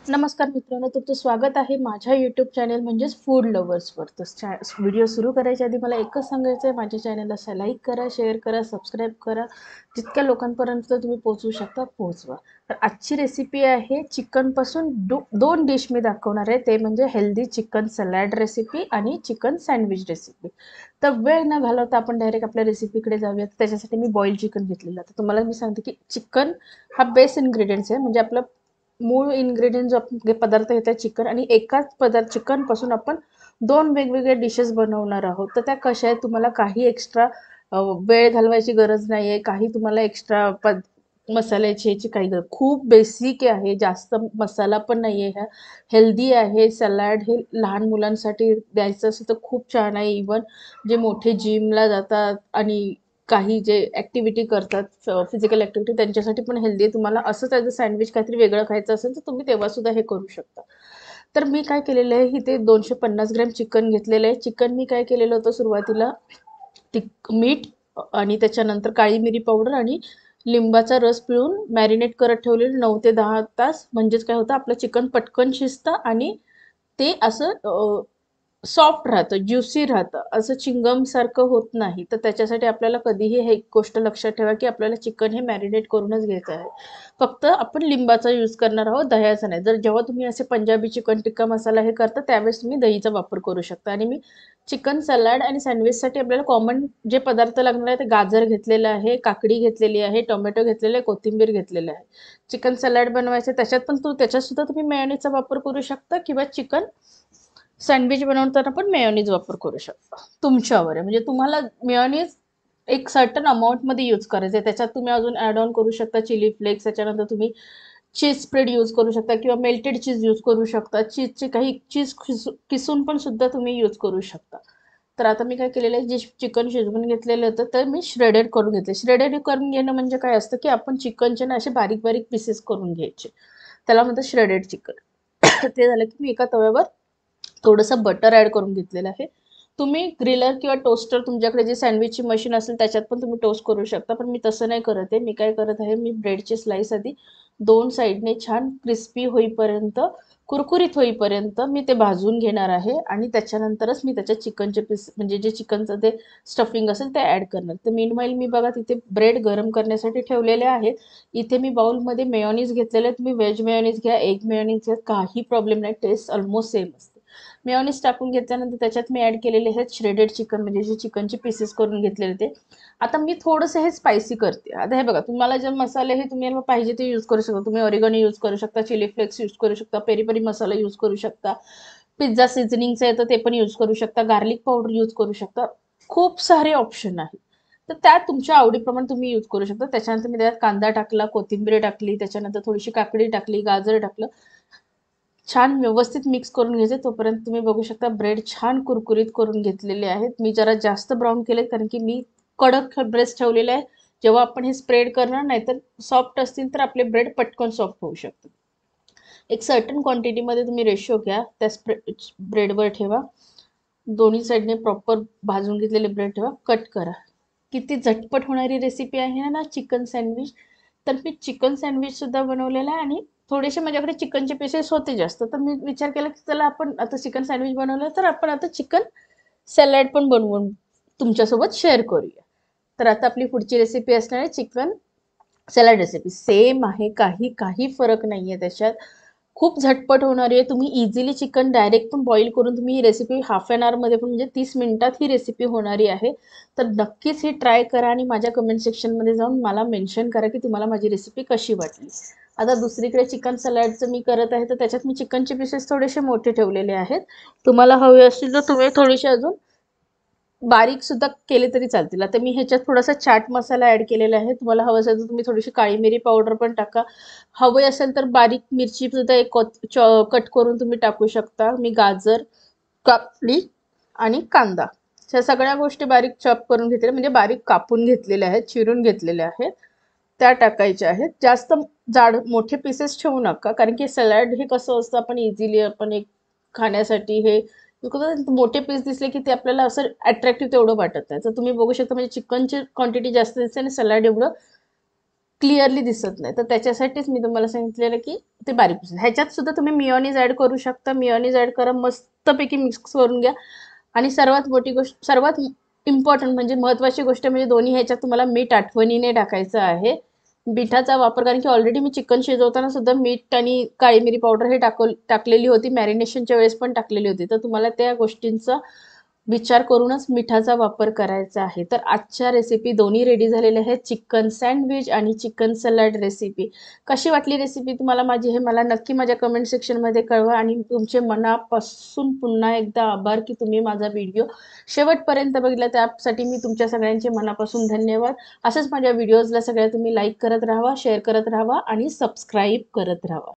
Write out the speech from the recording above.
नमस्कार मित्रांनो, तुमचं स्वागत आहे माझ्या यूट्यूब चॅनल म्हणजेच फूड लवर्सवर. तर व्हिडिओ सुरू करायच्या आधी मला एकच सांगायचं आहे, माझ्या चॅनलला लाईक करा, शेअर करा, सबस्क्राईब करा. जितक्या लोकांपर्यंत तुम्ही पोहोचवू शकता पोहोचवा. तर आजची रेसिपी आहे चिकनपासून दोन डिश मी दाखवणार आहे, ते म्हणजे हेल्दी चिकन सॅलड रेसिपी आणि चिकन सँडविच रेसिपी. तर वेळ न घालवता आपण डायरेक्ट आपल्या रेसिपीकडे जाऊयात. त्याच्यासाठी मी बॉईल चिकन घेतलेलं. तर तुम्हाला मी सांगते की चिकन हा बेस इन्ग्रेडियंट्स आहे, म्हणजे आपलं मूळ इन्ग्रेडियंट जो आपण पदार्थ घेतात चिकन, आणि एकाच पदार्थ चिकनपासून आपण दोन वेगवेगळे डिशेस बनवणार आहोत. तर त्या कशा आहेत, तुम्हाला काही एक्स्ट्रा वेळ घालवायची गरज नाही आहे, काही तुम्हाला एक्स्ट्रा मसाल्याची याची काही गरज. खूप बेसिक आहे, जास्त मसाला पण नाही आहे, ह्या हेल्दी आहे. सॅलड हे लहान मुलांसाठी द्यायचं असेल तर खूप छान आहे. इवन जे मोठे जिमला जातात आणि काही जे ॲक्टिव्हिटी करतात फिजिकल ॲक्टिव्हिटी, त्यांच्यासाठी पण हेल्दी आहे. तुम्हाला असंच ॲज अ सँडविच काहीतरी वेगळं खायचं असेल तर तुम्ही तेव्हासुद्धा हे करू शकता. तर मी काय केलेलं आहे, इथे 250 ग्रॅम चिकन घेतलेलं आहे. चिकन मी काय केलेलं होतं सुरुवातीला, मीठ आणि त्याच्यानंतर काळी मिरी पावडर आणि लिंबाचा रस पिळून मॅरिनेट करत ठेवलेलं 9 ते 10 तास. म्हणजेच काय होतं, आपलं चिकन पटकन शिजतं आणि ते असं सॉफ्ट राहतं, ज्युसी राहतं, असं चिंगमसारखं होत नाही. तर त्याच्यासाठी आपल्याला कधीही हे एक गोष्ट लक्षात ठेवा की आपल्याला चिकन हे मॅरिनेट करूनच घ्यायचं आहे. फक्त आपण लिंबाचा यूज करणार आहोत, दह्याचा नाही. जर जेव्हा तुम्ही असे पंजाबी चिकन टिक्का मसाला हे करता त्यावेळेस तुम्ही दहीचा वापर करू शकता. आणि मी चिकन सॅलड आणि सँडविचसाठी आपल्याला कॉमन जे पदार्थ लागणार आहे ते गाजर घेतलेलं आहे, काकडी घेतलेली आहे, टोमॅटो घेतलेले आहे, कोथिंबीर घेतलेलं आहे. चिकन सॅलड बनवायचं त्याच्यात पण त्याच्यात तुम्ही मेयोनीजचा वापर करू शकता, किंवा चिकन सँडविच बनवताना पण मेयोनीज वापर करू शकता. तुमच्यावर आहे, म्हणजे तुम्हाला मेयोनीज एक सर्टन अमाऊंटमध्ये यूज करायचं आहे. त्याच्यात तुम्ही अजून ॲड ऑन करू शकता चिली फ्लेक्स, त्याच्यानंतर तुम्ही चीज स्प्रेड यूज करू शकता किंवा मेल्टेड चीज यूज करू शकता. चीजचे काही चीज किसून पण सुद्धा तुम्ही यूज करू शकता. तर आता मी काय केलेलं आहे, जे चिकन शिजवून घेतलेलं होतं तर मी श्रेडेड करून घेतले. श्रेडेड करून घेणं म्हणजे काय असतं की आपण चिकनचे ना असे बारीक बारीक पीसेस करून घ्यायचे, त्याला म्हणतात श्रेडेड चिकन. ते झालं की मी एका तव्यावर थोडंसं बटर ॲड करून घेतलेलं आहे. तुम्ही ग्रिलर किंवा टोस्टर, तुमच्याकडे जे सँडविचची मशीन असेल त्याच्यात पण तुम्ही टोस्ट करू शकता, पण मी तसं नाही करत आहे. मी काय करत आहे, मी ब्रेडचे स्लाइस आधी दोन साईडने छान क्रिस्पी होईपर्यंत, कुरकुरीत होईपर्यंत मी ते भाजून घेणार आहे, आणि त्याच्यानंतरच मी त्याच्यात चिकनचे पीस म्हणजे जे चिकनचं ते स्टफिंग असेल ते ॲड करणार. तर मीनवाईल मी बघा तिथे ब्रेड गरम करण्यासाठी ठेवलेले आहेत. इथे मी बाउलमध्ये मेयोनीज घेतलेले आहे. तुम्ही व्हेज मेयोनीज घ्या, एग मेयोनीज घ्या, काही प्रॉब्लेम नाही, टेस्ट ऑलमोस्ट सेम असते. मेयोनीज टाकून घेतल्यानंतर त्याच्यात मी ॲड केलेले आहेत श्रेडेड चिकन, म्हणजे जे चिकनचे पीसेस करून घेतलेले ते. आता मी थोडंसं हे स्पायसी करते. आता हे बघा, तुम्हाला जे मसाले हे तुम्ही पाहिजे ते यूज करू शकता. तुम्ही ऑरिगॅनो यूज करू शकता, चिली फ्लेक्स यूज करू शकता, पेरी पेरी मसाला यूज करू शकता, पिझ्झा सीझनिंगचं आहे तर ते पण यूज करू शकता, गार्लिक पावडर यूज करू शकता. खूप सारे ऑप्शन आहेत. तर त्यात तुमच्या आवडीप्रमाणे तुम्ही यूज करू शकता. त्याच्यानंतर मी त्यात कांदा टाकला, कोथिंबीर टाकली, त्याच्यानंतर थोडीशी काकडी टाकली, गाजर टाकलं. छान व्यवस्थित मिक्स करून घ्यायचे. तोपर्यंत तुम्ही बघू शकता ब्रेड छान कुरकुरीत करून घेतलेले आहेत. मी जरा जास्त ब्राऊन केले कारण की मी कडक ब्रेड ठेवलेले आहे. जेव्हा आपण हे स्प्रेड करणार नाही तर सॉफ्ट असतील तर आपले ब्रेड पटकन सॉफ्ट होऊ शकतात. एक सर्टन क्वांटिटीमध्ये तुम्ही रेशो घ्या, त्या ब्रेडवर ठेवा, दोन्ही साईडने प्रॉपर भाजून घेतलेले ब्रेड ठेवा, कट करा. किती झटपट होणारी रेसिपी आहे ना चिकन सँडविच. तर मी चिकन सँडविच सुद्धा बनवलेला आहे, आणि थोडेसे माझ्याकडे चिकनचे पीसेस होते जास्त, तर मी विचार केला की चला आपण आता चिकन सँडविच बनवलं तर आपण आता चिकन सॅलड पण बनवून तुमच्यासोबत शेअर करूया. तर आता आपली पुढची रेसिपी असणार आहे चिकन सॅलड रेसिपी. सेम आहे, काही काही फरक नाही आहे त्याच्यात. खूप झटपट होणारी आहे. तुम्ही इझिली चिकन डायरेक्ट पण बॉईल करून तुम्ही ही रेसिपी हाफ एन आवरमध्ये पण, म्हणजे 30 मिनिटात ही रेसिपी होणारी आहे. तर नक्कीच ही ट्राय करा आणि माझ्या कमेंट सेक्शनमध्ये जाऊन मला मेन्शन करा की तुम्हाला माझी रेसिपी कशी वाटली. आता दुसरीकडे चिकन सॅलडचं मी करत आहे, तर त्याच्यात मी चिकनचे पीसेस थोडेसे मोठे ठेवलेले आहेत. तुम्हाला हवे असतील तर तुम्ही थोडेसे अजून बारीक सुद्धा केले तरी चालतील. आता मी ह्याच्यात थोडासा चाट मसाला ॲड केलेला आहे. तुम्हाला हवं असेल तर तुम्ही थोडीशी काळी मिरी पावडर पण टाका. हवे असेल तर बारीक मिरची सुद्धा एक कट करून तुम्ही टाकू शकता. मी गाजर कापली आणि कांदा, ह्या सगळ्या गोष्टी बारीक चॉप करून घेतलेल्या, म्हणजे बारीक कापून घेतलेल्या आहेत, चिरून घेतलेल्या आहेत, त्या टाकायच्या आहेत. जास्त जाड मोठे पीसेस ठेवू नका, कारण की सॅलड हे कसं असतं, आपण इझिली आपण एक खाण्यासाठी हे मोठे पीस दिसले की ते आपल्याला असं अट्रॅक्टिव्ह तेवढं वाटत नाही. तर तुम्ही बघू शकता म्हणजे चिकनची क्वांटिटी जास्त दिसते आणि सॅलड एवढं क्लिअरली दिसत नाही. तर त्याच्यासाठीच मी तुम्हाला सांगितलेलं की ते बारीक पिसेस. ह्याच्यात सुद्धा तुम्ही मिओनीज ॲड करू शकता. मिओनीज ॲड करा, मस्तपैकी मिक्स करून घ्या. आणि सर्वात मोठी गोष्ट, सर्वात इम्पॉर्टंट म्हणजे महत्त्वाची गोष्ट म्हणजे दोन्ही ह्याच्यात तुम्हाला मीठ आठवणीने टाकायचं आहे. मिठाचा वापर, कारण की ऑलरेडी मी चिकन शिजवताना सुद्धा मीठ आणि काळी मिरी पावडर हे टाकलेली होती. मॅरिनेशनच्या वेळेस पण टाकलेली होती. तर तुम्हाला त्या गोष्टींचा विचार करूनच मिठाचा वापर करायचा आहे. तर आजच्या रेसिपी दोन्ही रेडी झालेल्या आहेत. चिकन सँडविच आणि चिकन सलाड रेसिपी. कशी वाटली रेसिपी तुम्हाला माझी हे मला नक्की माझ्या कमेंट सेक्शनमध्ये कळवा. आणि तुमचे मनापासून पुन्हा एकदा आभार की तुम्ही माझा व्हिडिओ शेवटपर्यंत बघितला. त्यासाठी मी तुमच्या सगळ्यांचे मनापासून धन्यवाद. असंच माझ्या व्हिडिओजला सगळ्या तुम्ही लाईक करत राहावा, शेअर करत राहावा आणि सबस्क्राईब करत राहावा.